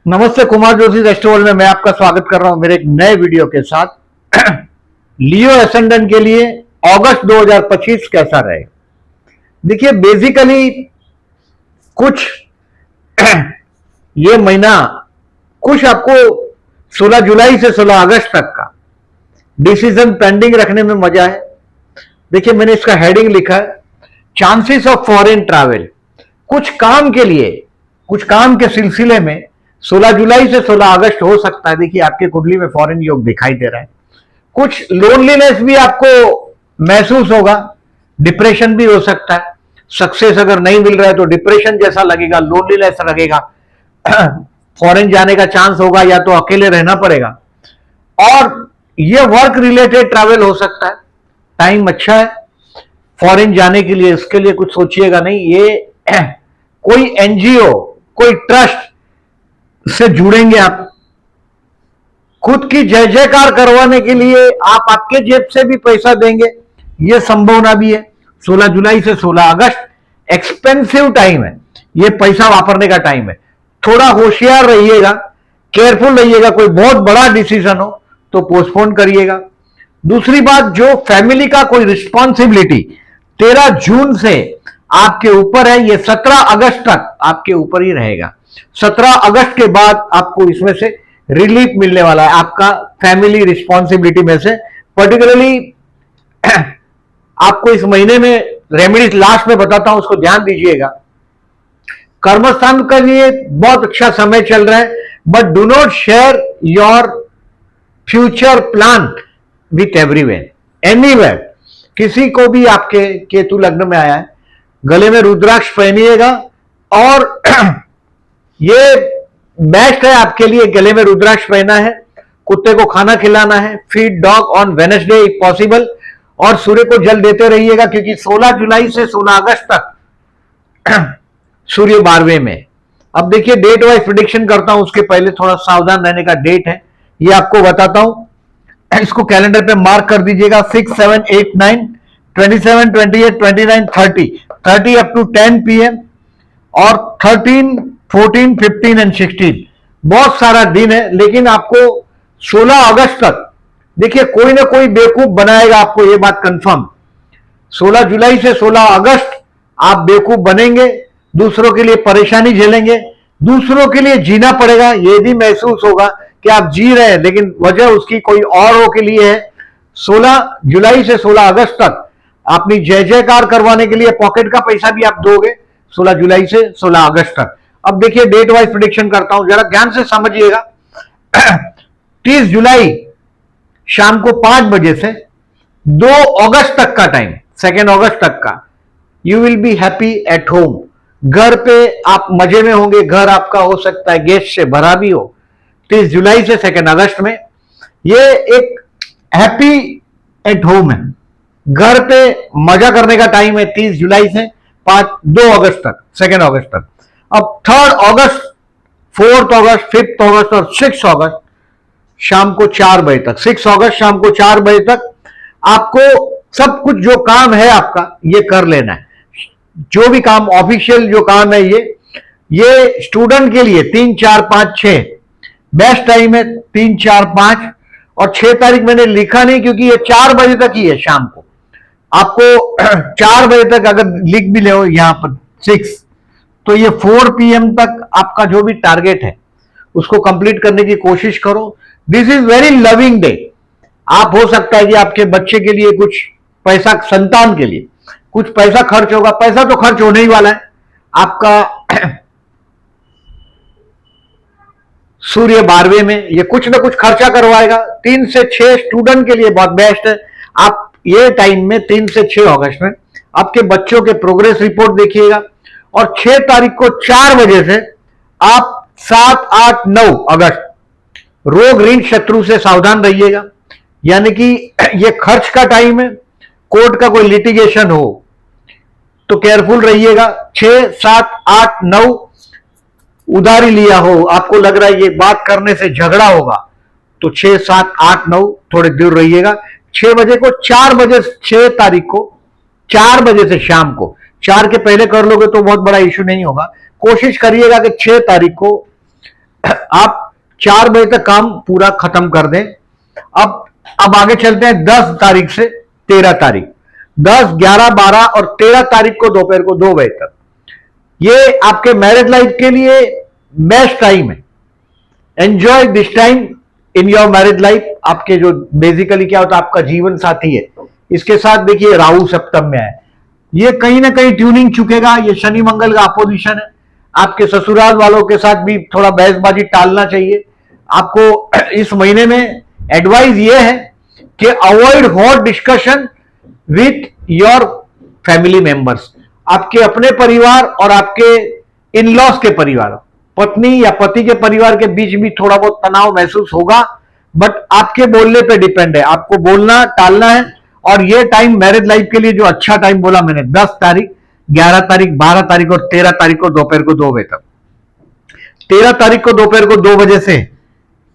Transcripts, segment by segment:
नमस्ते, कुमार जोशी रेस्टोरेंट में मैं आपका स्वागत कर रहा हूं मेरे एक नए वीडियो के साथ। लियो एसेंडेंट के लिए अगस्त 2025 कैसा रहेगा? देखिए, बेसिकली कुछ ये महीना कुछ आपको 16 जुलाई से 16 अगस्त तक का डिसीजन पेंडिंग रखने में मजा है। देखिए, मैंने इसका हेडिंग लिखा है चांसेस ऑफ फॉरेन ट्रैवल। कुछ काम के लिए, कुछ काम के सिलसिले में 16 जुलाई से 16 अगस्त हो सकता है। देखिए, आपके कुंडली में फॉरेन योग दिखाई दे रहा है। कुछ लोनलीनेस भी आपको महसूस होगा, डिप्रेशन भी हो सकता है। सक्सेस अगर नहीं मिल रहा है तो डिप्रेशन जैसा लगेगा, लोनलीनेस लगेगा। फॉरेन जाने का चांस होगा या तो अकेले रहना पड़ेगा। और ये वर्क रिलेटेड ट्रैवल हो सकता है। टाइम अच्छा है फॉरेन जाने के लिए, इसके लिए कुछ सोचिएगा नहीं। ये कोई एनजीओ, कोई ट्रस्ट से जुड़ेंगे आप। खुद की जय जयकार करवाने के लिए आप आपके जेब से भी पैसा देंगे, यह संभावना भी है। 16 जुलाई से 16 अगस्त एक्सपेंसिव टाइम है, यह पैसा वापरने का टाइम है। थोड़ा होशियार रहिएगा, केयरफुल रहिएगा। कोई बहुत बड़ा डिसीजन हो तो पोस्टपोन करिएगा। दूसरी बात, जो फैमिली का कोई रिस्पॉन्सिबिलिटी 13 जून से आपके ऊपर है, यह 17 अगस्त तक आपके ऊपर ही रहेगा। 17 अगस्त के बाद आपको इसमें से रिलीफ मिलने वाला है, आपका फैमिली रिस्पॉन्सिबिलिटी में से। पर्टिकुलरली आपको इस महीने में रेमेडीज लास्ट में बताता हूं, उसको ध्यान दीजिएगा। कर्मस्थान के लिए बहुत अच्छा समय चल रहा है, but do not share your future plan with everywhere, anywhere. किसी को भी, आपके केतु लग्न में आया है, गले में रुद्राक्ष पहनिएगा। और ये बेस्ट है आपके लिए, गले में रुद्राक्ष पहना है। कुत्ते को खाना खिलाना है, feed dog on Wednesday if possible. और सूर्य को जल देते रहिएगा, क्योंकि 16 जुलाई से 16 अगस्त तक सूर्य 12वें में। अब देखिए, डेट वाइज प्रिडिक्शन करता हूं, उसके पहले थोड़ा सावधान रहने का डेट है, ये आपको बताता हूं। इसको कैलेंडर पे मार्क कर दीजिएगा। 6, 7, 8, 9, 27, 28, 29, 30 अप टू 10 PM और 13, 14, 15 एंड 16 बहुत सारा दिन है। लेकिन आपको 16 अगस्त तक देखिए, कोई ना कोई बेवकूफ बनाएगा आपको, यह बात कंफर्म। 16 जुलाई से 16 अगस्त आप बेवकूफ बनेंगे, दूसरों के लिए परेशानी झेलेंगे, दूसरों के लिए जीना पड़ेगा। यह भी महसूस होगा कि आप जी रहे हैं, लेकिन वजह उसकी कोई औरों के लिए है। 16 जुलाई से 16 अगस्त तक अपनी जय जयकार करवाने के लिए पॉकेट का पैसा भी आप दोगे, 16 जुलाई से 16 अगस्त तक। अब देखिए, डेट वाइज प्रेडिक्शन करता हूं, जरा ध्यान से समझिएगा। 30 जुलाई शाम को 5 बजे से 2 अगस्त तक का टाइम, 2 अगस्त तक का, you will be happy at home. घर पे आप मजे में होंगे। घर आपका हो सकता है गेस्ट से भरा भी हो। 30 जुलाई से 2 अगस्त में ये एक हैप्पी एट होम है, घर पे मजा करने का टाइम है। 30 जुलाई से 2 अगस्त तक, 2 अगस्त तक। अब 3 अगस्त, 4 अगस्त, 5 अगस्त और 6 अगस्त शाम को 4 बजे तक, 6 अगस्त शाम को 4 बजे तक आपको सब कुछ जो काम है आपका, ये कर लेना है। जो भी काम ऑफिशियल जो काम है, ये स्टूडेंट के लिए 3, 4, 5, 6 बेस्ट टाइम है। 3, 4, 5 और 6 तारीख मैंने लिखा नहीं, क्योंकि ये 4 बजे तक ही है शाम को। आपको 4 बजे तक अगर लिख भी ले यहां पर 6, तो ये 4 PM तक आपका जो भी टारगेट है उसको कंप्लीट करने की कोशिश करो। This is very loving day. आप, हो सकता है कि आपके बच्चे के लिए कुछ पैसा, संतान के लिए कुछ पैसा खर्च होगा। पैसा तो खर्च होने ही वाला है आपका। सूर्य 12वें में, ये कुछ ना कुछ खर्चा करवाएगा। 3 से 6 स्टूडेंट के लिए बहुत बेस्ट है। आप ये टाइम में 3 से 6 अगस्त में आपके बच्चों के प्रोग्रेस रिपोर्ट देखिएगा। और 6 तारीख को 4 बजे से आप 7, 8, 9 अगस्त रोग ऋण शत्रु से सावधान रहिएगा। यानी कि ये खर्च का टाइम है। कोर्ट का कोई लिटिगेशन हो तो केयरफुल रहिएगा। 6, 7, 8, 9 उधारी लिया हो, आपको लग रहा है ये बात करने से झगड़ा होगा, तो 6, 7, 8, 9 थोड़े दूर रहिएगा। 6 बजे को, 4 बजे, 6 तारीख को 4 बजे से शाम को, 4 के पहले कर लोगे तो बहुत बड़ा इश्यू नहीं होगा। कोशिश करिएगा कि 6 तारीख को आप 4 बजे तक काम पूरा खत्म कर दें। अब आगे चलते हैं 10 तारीख से 13 तारीख, 10, 11, 12 और 13 तारीख को दोपहर को 2 बजे तक। ये आपके मैरिज लाइफ के लिए बेस्ट टाइम है। Enjoy this time in your marriage life. आपके जो बेसिकली क्या होता है, आपका जीवन साथी है, इसके साथ देखिए राहु सप्तम में है, ये कहीं ना कहीं ट्यूनिंग चुकेगा। ये शनि मंगल का अपोजिशन है। आपके ससुराल वालों के साथ भी थोड़ा बहसबाजी टालना चाहिए आपको। इस महीने में एडवाइस ये है कि avoid hot discussion with your family members. आपके अपने परिवार और आपके इन लॉज के परिवार, पत्नी या पति के परिवार के बीच भी थोड़ा बहुत तनाव महसूस होगा, बट आपके बोलने पे डिपेंड है। आपको बोलना टालना है। और ये टाइम मैरिज लाइफ के लिए जो अच्छा टाइम बोला मैंने, 10 तारीख, 11 तारीख, 12 तारीख और 13 तारीख को दोपहर को 2 बजे तक। 13 तारीख को दोपहर को 2 बजे से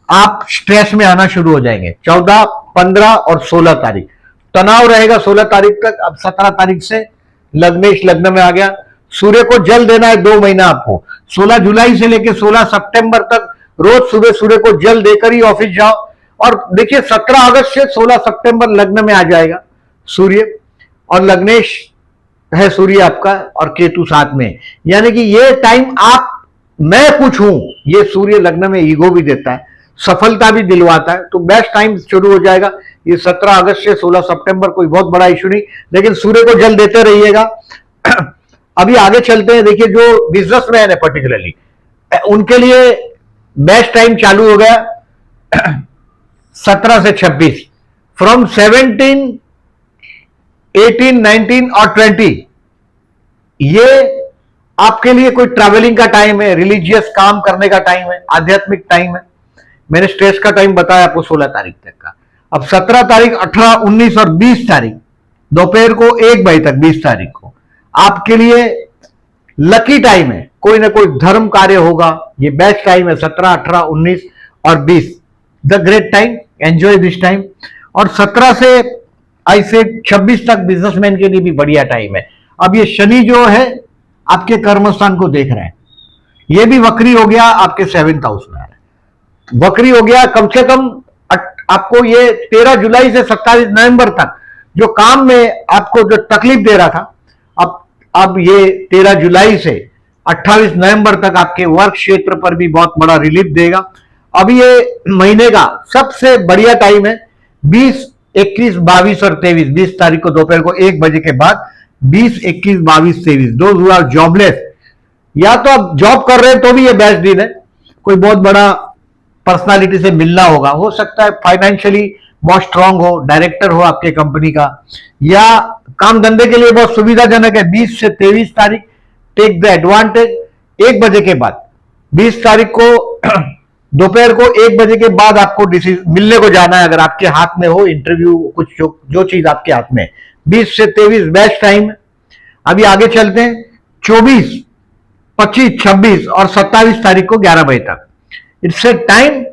आप स्ट्रेस में आना शुरू हो जाएंगे। 14, 15 और 16 तारीख तनाव रहेगा 16 तारीख तक। अब 17 तारीख से लग्नेश लग्न में आ गया। सूर्य को जल देना है 2 महीना आपको। 16 जुलाई से लेकर 16 सितंबर तक रोज सुबह सूर्य को जल देकर ही ऑफिस जाओ। और देखिए 17 अगस्त से 16 सितंबर लग्न में आ जाएगा सूर्य, और लग्नेश है सूर्य आपका और केतु साथ में। यानी कि ये टाइम आप मैं कुछ हूं, ये सूर्य लग्न में ईगो भी देता है, सफलता भी दिलवाता है। तो बेस्ट टाइम शुरू हो जाएगा ये 17 अगस्त से 16 सितंबर। कोई बहुत बड़ा इशू नहीं, लेकिन सूर्य को जल देते रहिएगा। अभी आगे चलते हैं। देखिए जो बिजनेसमैन है पर्टिकुलरली, उनके लिए बेस्ट टाइम चालू हो गया 17 से 26। फ्रॉम 17, 18, 19 और 20 ये आपके लिए कोई ट्रैवलिंग का टाइम है, रिलीजियस काम करने का टाइम है, आध्यात्मिक टाइम है। मैंने स्ट्रेस का टाइम बताया आपको 16 तारीख तक का। अब 17 तारीख, 18, 19 और 20 तारीख दोपहर को 1 बजे तक, 20 तारीख को आपके लिए लकी टाइम है। कोई ना कोई धर्म कार्य होगा, ये बेस्ट टाइम है 17, 18, 19 और 20, the great time. Enjoy this time. और 17 से ऐसे 26 तक बिजनेसमैन के लिए भी बढ़िया टाइम है। अब ये शनि जो है आपके कर्मस्थान को देख रहे हैं, ये भी वक्री हो गया, आपके 7th हाउस में वक्री हो गया। कम से कम आपको ये 13 जुलाई से 27 नवंबर तक जो काम में आपको जो तकलीफ दे रहा था, अब ये 13 जुलाई से 28 नवंबर तक आपके वर्क क्षेत्र पर भी बहुत बड़ा रिलीफ देगा। अब ये महीने का सबसे बढ़िया टाइम है 20, 21, 22 और 23। 20 तारीख को दोपहर को 1 बजे के बाद 20, 21, 22, 23 दोज हु आर जॉबलेस, या तो आप जॉब कर रहे हैं तो भी ये बेस्ट दिन है। कोई बहुत बड़ा पर्सनालिटी से मिलना होगा, हो सकता है फाइनेंशियली बहुत स्ट्रांग हो, डायरेक्टर हो आपके कंपनी का, या काम धंधे के लिए बहुत सुविधाजनक है। 20 से 23 तारीख टेक द एडवांटेज। 1 बजे के बाद 20 तारीख को दोपहर को 1 बजे के बाद आपको मिलने को जाना है, अगर आपके हाथ में हो इंटरव्यू, कुछ जो चीज आपके हाथ में। 20 से 23 बेस्ट टाइम है। अभी आगे चलते हैं 24, 25, 26 और 27 तारीख को 11 बजे तक। It's a time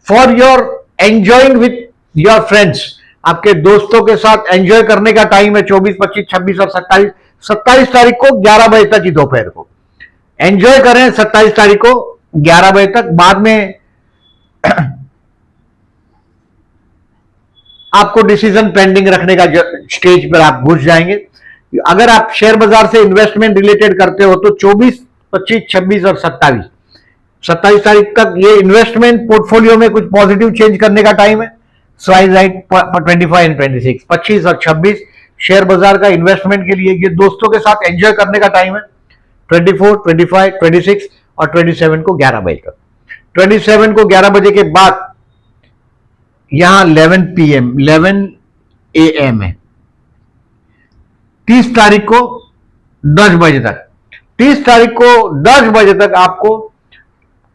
for your enjoying with your friends. आपके दोस्तों के साथ एंजॉय करने का टाइम है 24, 25, 26 और 27। 27 तारीख को 11 बजे तक ही दोपहर को एंजॉय करें। 27 तारीख को 11 बजे तक। बाद में आपको डिसीजन पेंडिंग रखने का स्टेज पर आप घुस जाएंगे। अगर आप शेयर बाजार से इन्वेस्टमेंट रिलेटेड करते हो तो 24, 25, 26 और 27 तारीख तक ये इन्वेस्टमेंट पोर्टफोलियो में कुछ पॉजिटिव चेंज करने का टाइम है। स्वाइज राइट 25 एंड 26, 25 और 26 शेयर बाजार का इन्वेस्टमेंट के लिए, ये दोस्तों के साथ एंजॉय करने का टाइम है। 24, 25, 26 और 27 को 11 बजे तक। 27 को 11 बजे के बाद यहां 11 PM, 11 AM है। 30 तारीख को 10 बजे तक। 30 तारीख को 10 बजे तक आपको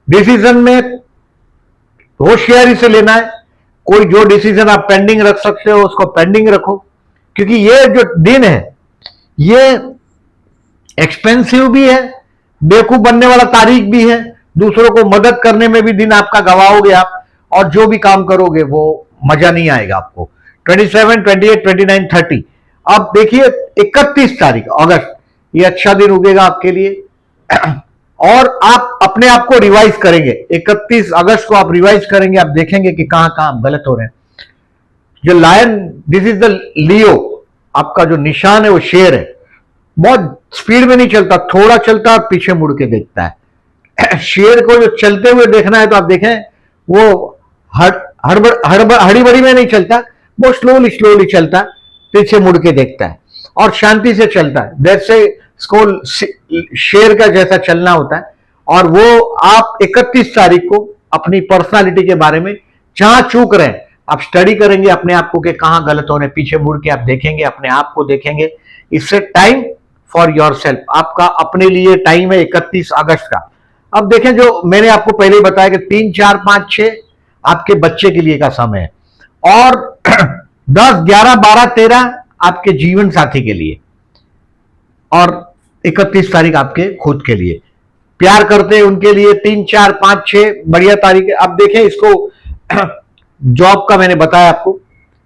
डिसीजन में होशियारी से लेना है। कोई जो डिसीजन आप पेंडिंग रख सकते हो उसको पेंडिंग रखो, क्योंकि ये जो दिन है ये एक्सपेंसिव भी है, बेवकूफ बनने वाला तारीख भी है। दूसरों को मदद करने में भी दिन आपका गवाओगे आप, और जो भी काम करोगे वो मजा नहीं आएगा आपको। 27, 28, 29, 30। अब देखिए 31 तारीख अगस्त, ये अच्छा दिन उगेगा आपके लिए। और आप अपने आप को रिवाइज करेंगे। 31 अगस्त को आप रिवाइज करेंगे, आप देखेंगे कि कहां कहां आप गलत हो रहे हैं। जो लायन, दिस इज द लियो, आपका जो निशान है वो शेर है। बहुत स्पीड में नहीं चलता, थोड़ा चलता और पीछे मुड़ के देखता है। शेर को जो चलते हुए देखना है तो आप देखें वो हड़ी बड़ी में नहीं चलता, वो स्लोली स्लोली चलता है, पीछे मुड़ के देखता है और शांति से चलता है। जैसे स्कूल शेर का जैसा चलना होता है। और वो आप 31 तारीख को अपनी पर्सनालिटी के बारे में जहां चूक रहे हैं आप स्टडी करेंगे अपने आप को कि कहां गलत हो रहे हैं, पीछे मुड़ के आप देखेंगे, अपने आप को देखेंगे। इससे टाइम फॉर योर सेल्फ, आपका अपने लिए टाइम है 31 अगस्त का। अब देखें, जो मैंने आपको पहले ही बताया कि 3, 4, 5, 6 आपके बच्चे के लिए का समय है और 10, 11, 12, 13 आपके जीवन साथी के लिए और 31 तारीख आपके खुद के लिए। प्यार करते हैं उनके लिए 3, 4, 5, 6 बढ़िया तारीख है। अब देखें इसको जॉब का मैंने बताया आपको,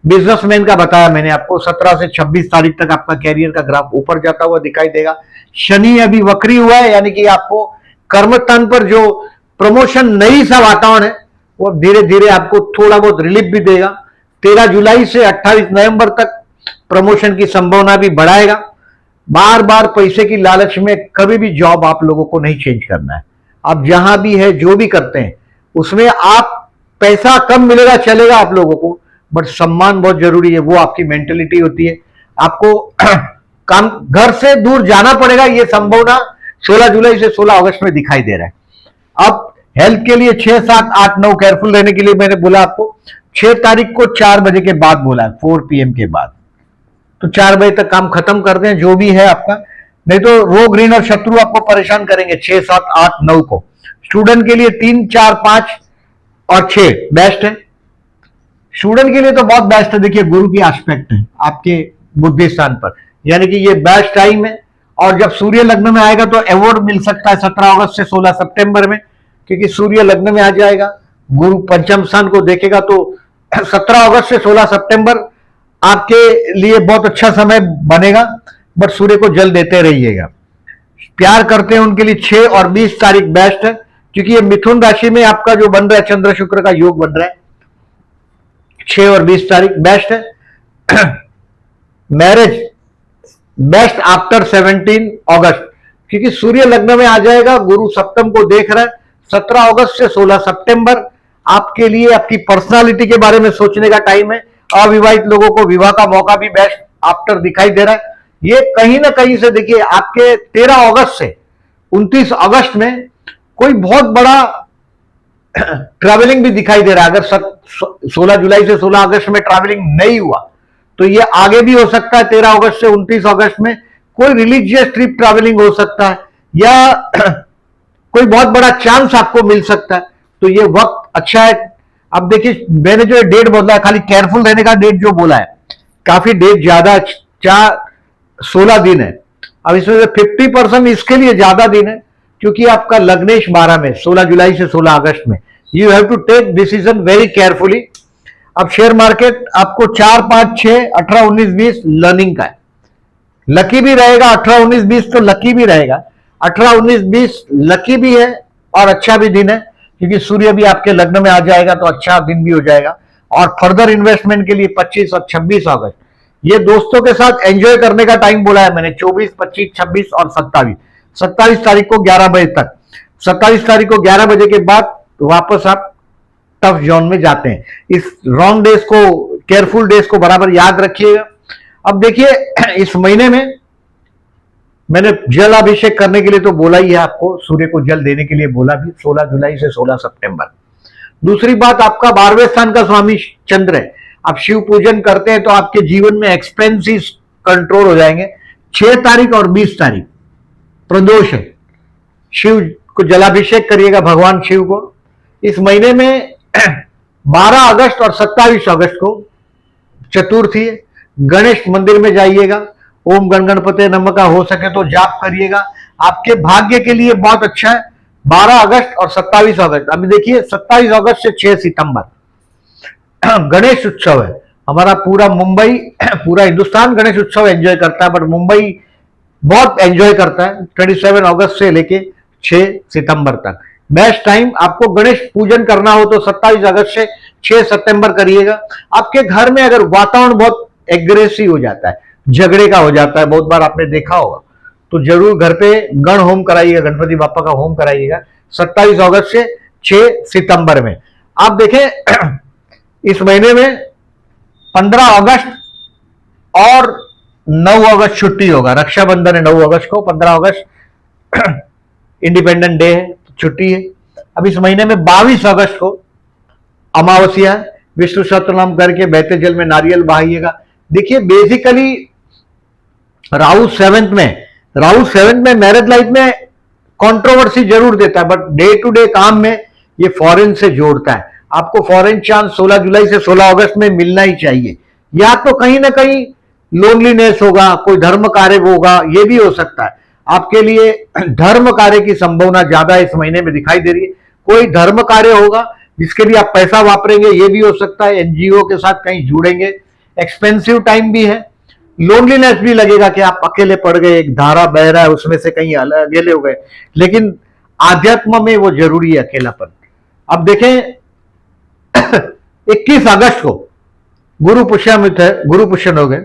बिजनेसमैन का बताया मैंने आपको। 17 से 26 तारीख तक आपका कैरियर का ग्राफ ऊपर जाता हुआ दिखाई देगा। शनि अभी वक्री हुआ है, यानी कि आपको कर्मस्थान पर जो प्रमोशन नई सा वातावरण है वो धीरे धीरे आपको थोड़ा बहुत रिलीफ भी देगा। 13 जुलाई से 28 नवंबर तक प्रमोशन की संभावना भी बढ़ाएगा। बार बार पैसे की लालच में कभी भी जॉब आप लोगों को नहीं चेंज करना है। आप जहां भी है जो भी करते हैं उसमें आप पैसा कम मिलेगा चलेगा आप लोगों को, बट सम्मान बहुत जरूरी है। वो आपकी मेंटेलिटी होती है। आपको काम घर से दूर जाना पड़ेगा, ये संभावना 16 जुलाई से 16 अगस्त में दिखाई दे रहा है। अब हेल्थ के लिए 6, 7, 8, 9 केयरफुल रहने के लिए मैंने बोला आपको। 6 तारीख को 4 बजे के बाद बोला है, 4 PM के बाद, तो 4 बजे तक काम खत्म कर दें जो भी है आपका, नहीं तो रोग ऋण और शत्रु आपको परेशान करेंगे। 6, 7, 8, 9 को स्टूडेंट के लिए 3, 4, 5 और 6 बेस्ट है। स्टूडेंट के लिए तो बहुत बेस्ट है। देखिए गुरु की एस्पेक्ट है आपके बुद्धि स्थान पर, यानी कि ये बेस्ट टाइम है। और जब सूर्य लग्न में आएगा तो अवार्ड मिल सकता है 17 अगस्त से 16 सितंबर में, क्योंकि सूर्य लग्न में आ जाएगा, गुरु पंचम स्थान को देखेगा। तो 17 अगस्त से 16 सितंबर आपके लिए बहुत अच्छा समय बनेगा, बट सूर्य को जल देते रहिएगा। प्यार करते हैं उनके लिए 6 और 20 तारीख बेस्ट है, क्योंकि ये मिथुन राशि में आपका जो बन रहा है चंद्र शुक्र का योग बन रहा है। 6 और 20 तारीख बेस्ट है। मैरिज बेस्ट आफ्टर 17 अगस्त, क्योंकि सूर्य लग्न में आ जाएगा, गुरु सप्तम को देख रहा है। 17 अगस्त से 16 सितंबर आपके लिए आपकी पर्सनालिटी के बारे में सोचने का टाइम है। अविवाहित लोगों को विवाह का मौका भी बेस्ट आफ्टर दिखाई दे रहा है। ये कहीं ना कहीं से देखिए आपके 13 अगस्त से 29 अगस्त में कोई बहुत बड़ा ट्रैवलिंग भी दिखाई दे रहा है। अगर 16 जुलाई से 16 अगस्त में ट्रैवलिंग नहीं हुआ तो ये आगे भी हो सकता है। 13 अगस्त से 29 अगस्त में कोई रिलीजियस ट्रिप ट्रैवलिंग हो सकता है, या कोई बहुत बड़ा चांस आपको मिल सकता है। तो ये वक्त अच्छा है। अब देखिए मैंने जो डेट बोला है, खाली केयरफुल रहने का डेट जो बोला है, काफी डेट ज्यादा 16 दिन है। अब इसमें से 50% इसके लिए ज्यादा दिन है क्योंकि आपका लग्नेश 12 में 16 जुलाई से 16 अगस्त में। You have to take decision very carefully. अब शेयर मार्केट आपको 4, 5, 6, 18, 19, 20 लर्निंग का है। लकी भी रहेगा 18, 19, 20 तो लकी भी रहेगा। 18, 19, 20 लकी भी है और अच्छा भी दिन है, क्योंकि सूर्य भी आपके लग्न में आ जाएगा तो अच्छा दिन भी हो जाएगा। और फर्दर इन्वेस्टमेंट के लिए 25 और 26 अगस्त ये दोस्तों के साथ एंजॉय करने का टाइम बोला है मैंने। 24, 25, 26 और 27 तारीख को 11 बजे तक। 27 तारीख को 11 बजे के बाद वापस आप टफ जोन में जाते हैं। इस रॉन्ग डेज को, केयरफुल डेज को बराबर याद रखिएगा। अब देखिए इस महीने में मैंने जल अभिषेक करने के लिए तो बोला ही है आपको, सूर्य को जल देने के लिए बोला भी, 16 जुलाई से 16 सितंबर। दूसरी बात, आपका 12वें स्थान का स्वामी चंद्र है। आप शिव पूजन करते हैं तो आपके जीवन में एक्सपेंसिस कंट्रोल हो जाएंगे। 6 तारीख और 20 तारीख प्रदोष है, शिव को जलाभिषेक करिएगा भगवान शिव को। इस महीने में 12 अगस्त और 27 अगस्त को चतुर्थी है। गणेश मंदिर में जाइएगा, ओम गण गणपते नमः का हो सके तो जाप करिएगा, आपके भाग्य के लिए बहुत अच्छा है। 12 अगस्त और 27 अगस्त। अभी देखिए 27 अगस्त से 6 सितंबर गणेश उत्सव है। हमारा पूरा मुंबई, पूरा हिंदुस्तान गणेश उत्सव एंजॉय करता है, बट मुंबई बहुत एंजॉय करता है। 27 अगस्त से लेके 6 सितंबर तक। बेस्ट टाइम आपको गणेश पूजन करना हो तो 27 अगस्त से 6 सितंबर करिएगा। आपके घर में अगर वातावरण बहुत एग्रेसिव हो जाता है, झगड़े का हो जाता है, बहुत बार आपने देखा होगा, तो जरूर घर पे गण होम कराइएगा, गणपति बापा का होम कराइएगा 27 अगस्त से 6 सितंबर में। आप देखें इस महीने में 15 अगस्त और 9 अगस्त छुट्टी होगा। रक्षाबंधन है 9 अगस्त को, 15 अगस्त इंडिपेंडेंट डे है, छुट्टी है। अब इस महीने में 22 अगस्त को अमावस्या है। विष्णु सहस्त्रनाम करके बहते जल में नारियल बहाइएगा। देखिए बेसिकली राहु 7th में मैरिज लाइफ में कंट्रोवर्सी जरूर देता है, बट डे टू डे काम में ये फॉरेन से जोड़ता है। आपको फॉरेन चांस 16 जुलाई से 16 अगस्त में मिलना ही चाहिए। या तो कहीं ना कहीं लोनलीनेस होगा, कोई धर्म कार्य होगा, ये भी हो सकता है। आपके लिए धर्म कार्य की संभावना ज्यादा इस महीने में दिखाई दे रही है। कोई धर्म कार्य होगा जिसके लिए आप पैसा वापरेंगे, ये भी हो सकता है। एनजीओ के साथ कहीं जुड़ेंगे। एक्सपेंसिव टाइम भी है। लोनलीनेस भी लगेगा कि आप अकेले पड़ गए, एक धारा बह रहा है उसमें से कहीं अकेले हो गए, लेकिन आध्यात्म में वो जरूरी है अकेलापन। अब देखें 21 अगस्त को गुरु पुष्यामित है, गुरु पुष्यन हो गए,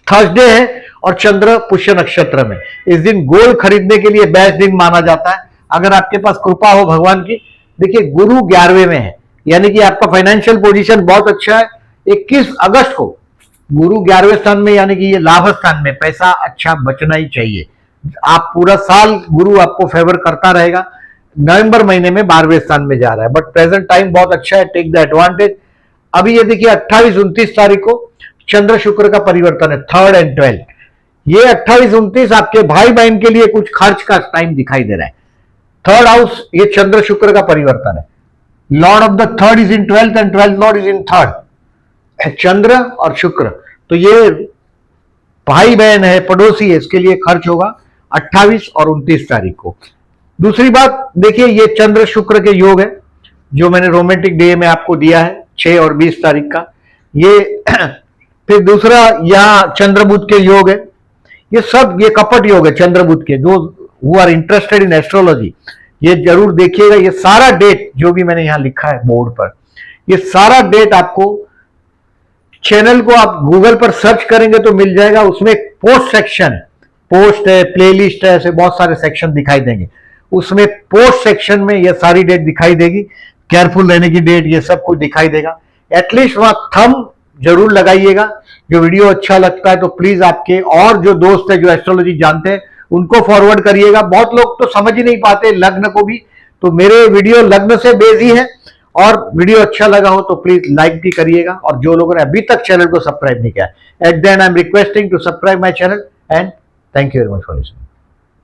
थर्सडे है और चंद्र पुष्य नक्षत्र में। इस दिन गोल्ड खरीदने के लिए बेस्ट दिन माना जाता है, अगर आपके पास कृपा हो भगवान की। देखिए गुरु 11वें में है, यानी कि आपका फाइनेंशियल पोजीशन बहुत अच्छा है। 21 अगस्त को गुरु 11वें स्थान में, यानी कि ये लाभ स्थान में, पैसा अच्छा बचना ही चाहिए। आप पूरा साल गुरु आपको फेवर करता रहेगा। नवंबर महीने में 12वें स्थान में जा रहा है, बट प्रेजेंट टाइम बहुत अच्छा है, टेक द एडवांटेज। अभी ये देखिए 28-29 तारीख को चंद्र शुक्र का परिवर्तन है, 3rd and 12th। ये 28-29 आपके भाई बहन के लिए कुछ खर्च का टाइम दिखाई दे रहा है। 3rd हाउस ये चंद्र शुक्र का परिवर्तन है। Lord of the 3rd is in 12th and 12th Lord is in 3rd, चंद्र और शुक्र। तो ये भाई बहन है, पड़ोसी है, इसके लिए खर्च होगा 28 और 29 तारीख को। दूसरी बात देखिए, ये चंद्र शुक्र के योग है जो मैंने रोमांटिक डे में आपको दिया है 6 और 20 तारीख का। ये फिर दूसरा यहां चंद्र बुध के योग है। ये सब ये कपट योग है चंद्र बुध के। जो who are interested in astrology ये जरूर देखिएगा। ये सारा डेट जो भी मैंने यहां लिखा है बोर्ड पर, ये सारा डेट आपको चैनल को आप गूगल पर सर्च करेंगे तो मिल जाएगा। उसमें पोस्ट सेक्शन, पोस्ट है, प्लेलिस्ट है, ऐसे बहुत सारे सेक्शन दिखाई देंगे। उसमें पोस्ट सेक्शन में ये सारी डेट दिखाई देगी, केयरफुल रहने की डेट, ये सब कुछ दिखाई देगा। एटलीस्ट वहां थंब जरूर लगाइएगा। जो वीडियो अच्छा लगता है तो प्लीज आपके और जो दोस्त है जो एस्ट्रोलॉजी जानते हैं उनको फॉरवर्ड करिएगा। बहुत लोग तो समझ ही नहीं पाते लग्न को भी, तो मेरे वीडियो लग्न से बेस ही है। और वीडियो अच्छा लगा हो तो प्लीज लाइक भी करिएगा। और जो लोगों ने अभी तक चैनल को सब्सक्राइब नहीं किया, at the end I am requesting to subscribe my channel and thank you very much for listening.